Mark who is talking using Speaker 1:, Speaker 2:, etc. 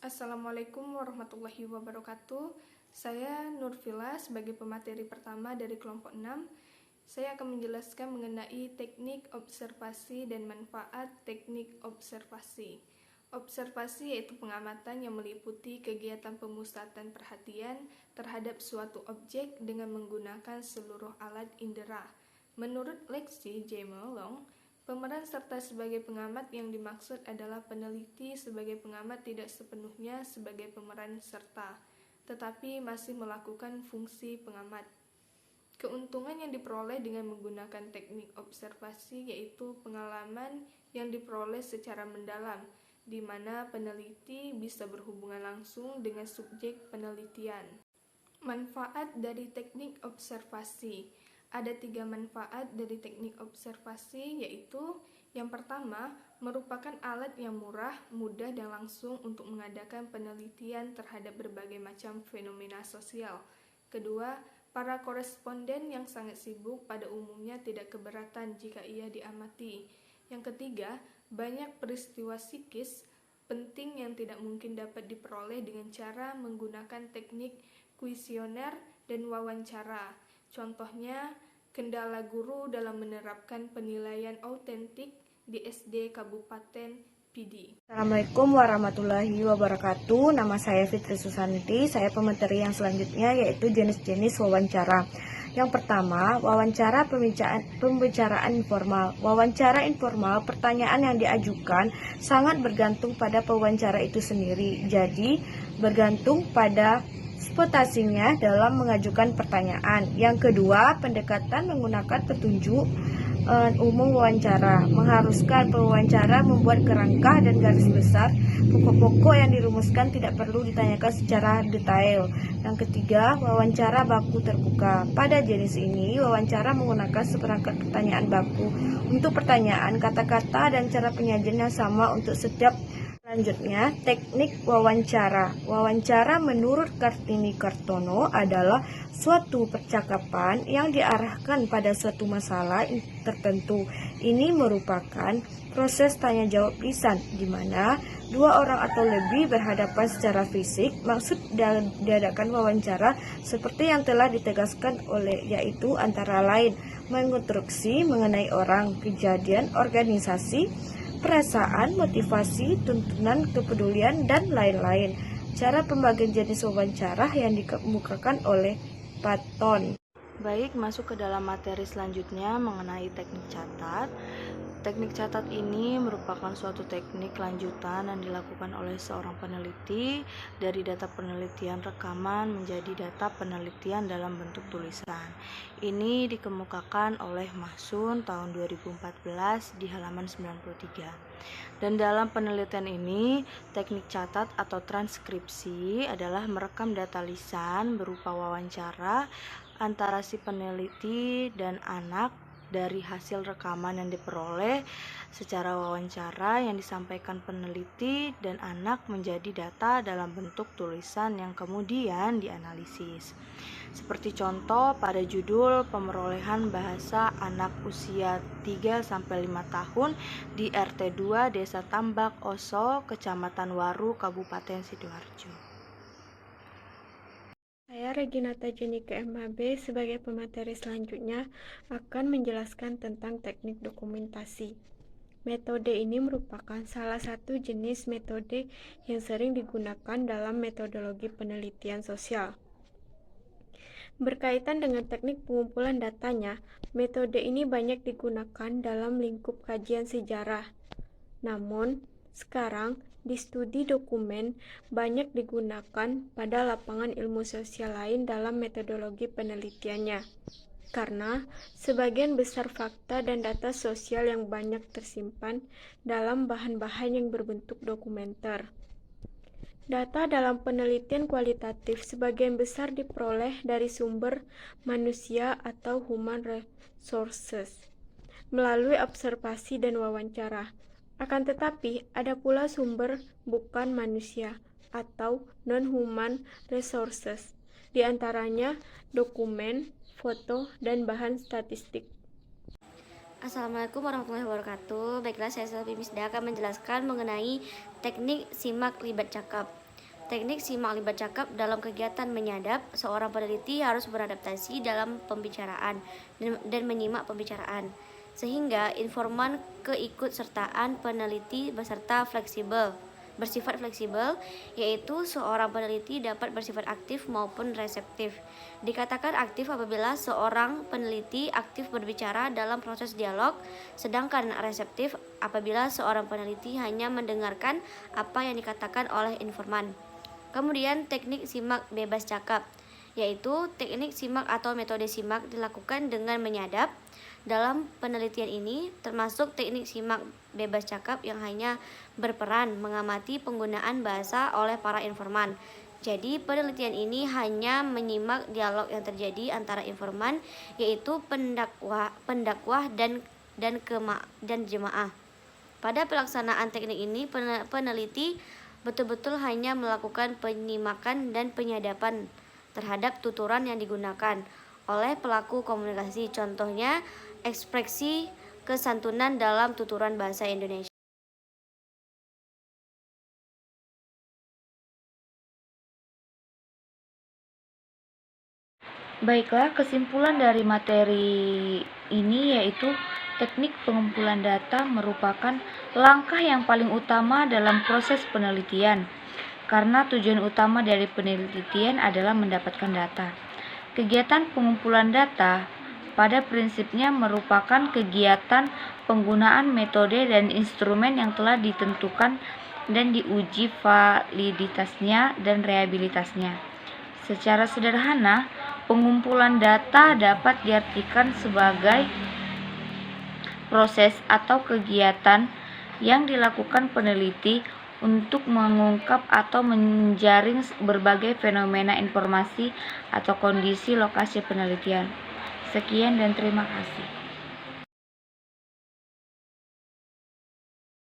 Speaker 1: Assalamualaikum warahmatullahi wabarakatuh. Saya Nurvila sebagai pemateri pertama dari kelompok 6. Saya akan menjelaskan mengenai teknik observasi dan manfaat teknik observasi. Observasi yaitu pengamatan yang meliputi kegiatan pemusatan perhatian terhadap suatu objek dengan menggunakan seluruh alat indera. Menurut Lexi J. Malone, pemeran serta sebagai pengamat yang dimaksud adalah peneliti sebagai pengamat tidak sepenuhnya sebagai pemeran serta, tetapi masih melakukan fungsi pengamat. Keuntungan yang diperoleh dengan menggunakan teknik observasi yaitu pengalaman yang diperoleh secara mendalam, di mana peneliti bisa berhubungan langsung dengan subjek penelitian. Manfaat dari teknik observasi. Ada 3 manfaat dari teknik observasi, yaitu yang pertama, merupakan alat yang murah, mudah, dan langsung untuk mengadakan penelitian terhadap berbagai macam fenomena sosial. Kedua, para koresponden yang sangat sibuk pada umumnya tidak keberatan jika ia diamati. Yang ketiga, banyak peristiwa psikis penting yang tidak mungkin dapat diperoleh dengan cara menggunakan teknik kuesioner dan wawancara. Contohnya, kendala guru dalam menerapkan penilaian autentik di SD Kabupaten PD.
Speaker 2: Assalamualaikum warahmatullahi wabarakatuh. Nama saya Fitri Susanti. Saya pemateri yang selanjutnya yaitu jenis-jenis wawancara. Yang pertama, wawancara pembicaraan informal. Wawancara informal, pertanyaan yang diajukan sangat bergantung pada pewawancara itu sendiri. Jadi, bergantung pada spotasinya dalam mengajukan pertanyaan. Yang kedua, pendekatan menggunakan petunjuk umum wawancara, mengharuskan pewawancara membuat kerangka dan garis besar pokok-pokok yang dirumuskan tidak perlu ditanyakan secara detail. Yang ketiga, wawancara baku terbuka. Pada jenis ini, wawancara menggunakan seperangkat pertanyaan baku untuk pertanyaan, kata-kata, dan cara penyajian yang sama untuk setiap. Selanjutnya, teknik wawancara. Wawancara menurut Kartini Kartono adalah suatu percakapan yang diarahkan pada suatu masalah tertentu. Ini merupakan proses tanya jawab lisan, di mana dua orang atau lebih berhadapan secara fisik. Maksud diadakan wawancara seperti yang telah ditegaskan oleh, yaitu antara lain menginstruksi mengenai orang, kejadian, organisasi, perasaan, motivasi, tuntunan, kepedulian, dan lain-lain. Cara pembagian jenis wawancara yang dikemukakan oleh Patton.
Speaker 3: Baik, masuk ke dalam materi selanjutnya mengenai teknik catat. Teknik catat ini merupakan suatu teknik lanjutan yang dilakukan oleh seorang peneliti dari data penelitian rekaman menjadi data penelitian dalam bentuk tulisan. Ini dikemukakan oleh Mahsun tahun 2014 di halaman 93. Dan dalam penelitian ini, teknik catat atau transkripsi adalah merekam data lisan berupa wawancara antara si peneliti dan anak dari hasil rekaman yang diperoleh secara wawancara yang disampaikan peneliti dan anak menjadi data dalam bentuk tulisan yang kemudian dianalisis. Seperti contoh pada judul pemerolehan bahasa anak usia 3-5 tahun di RT 2 Desa Tambak Oso, Kecamatan Waru, Kabupaten Sidoarjo.
Speaker 4: Saya Reginata Jenika MHB sebagai pemateri selanjutnya akan menjelaskan tentang teknik dokumentasi. Metode ini merupakan salah satu jenis metode yang sering digunakan dalam metodologi penelitian sosial. Berkaitan dengan teknik pengumpulan datanya, metode ini banyak digunakan dalam lingkup kajian sejarah. Namun, sekarang di studi dokumen banyak digunakan pada lapangan ilmu sosial lain dalam metodologi penelitiannya, karena sebagian besar fakta dan data sosial yang banyak tersimpan dalam bahan-bahan yang berbentuk dokumenter. Data dalam penelitian kualitatif sebagian besar diperoleh dari sumber manusia atau human resources melalui observasi dan wawancara. Akan tetapi, ada pula sumber bukan manusia atau non-human resources, di antaranya dokumen, foto, dan bahan statistik.
Speaker 5: Assalamualaikum warahmatullahi wabarakatuh. Baiklah, saya Selvi Misda akan menjelaskan mengenai teknik simak libat cakap. teknik simak libat cakap dalam kegiatan menyadap, seorang peneliti harus beradaptasi dalam pembicaraan dan menyimak pembicaraan, sehingga informan keikutsertaan peneliti bersifat fleksibel, yaitu seorang peneliti dapat bersifat aktif maupun reseptif. Dikatakan aktif apabila seorang peneliti aktif berbicara dalam proses dialog, sedangkan reseptif apabila seorang peneliti hanya mendengarkan apa yang dikatakan oleh informan. Kemudian teknik simak bebas cakap, yaitu teknik simak atau metode simak dilakukan dengan menyadap. Dalam penelitian ini termasuk teknik simak bebas cakap yang hanya berperan mengamati penggunaan bahasa oleh para informan. Jadi penelitian ini hanya menyimak dialog yang terjadi antara informan, yaitu pendakwah dan jemaah. Pada pelaksanaan teknik ini peneliti betul-betul hanya melakukan penyimakan dan penyadapan terhadap tuturan yang digunakan oleh pelaku komunikasi. Contohnya ekspresi kesantunan dalam tuturan bahasa Indonesia.
Speaker 3: Baiklah, kesimpulan dari materi ini yaitu teknik pengumpulan data merupakan langkah yang paling utama dalam proses penelitian, karena tujuan utama dari penelitian adalah mendapatkan data. Kegiatan pengumpulan data pada prinsipnya merupakan kegiatan penggunaan metode dan instrumen yang telah ditentukan dan diuji validitasnya dan reliabilitasnya. Secara sederhana, pengumpulan data dapat diartikan sebagai proses atau kegiatan yang dilakukan peneliti untuk mengungkap atau menjaring berbagai fenomena informasi atau kondisi lokasi penelitian. Sekian dan terima kasih.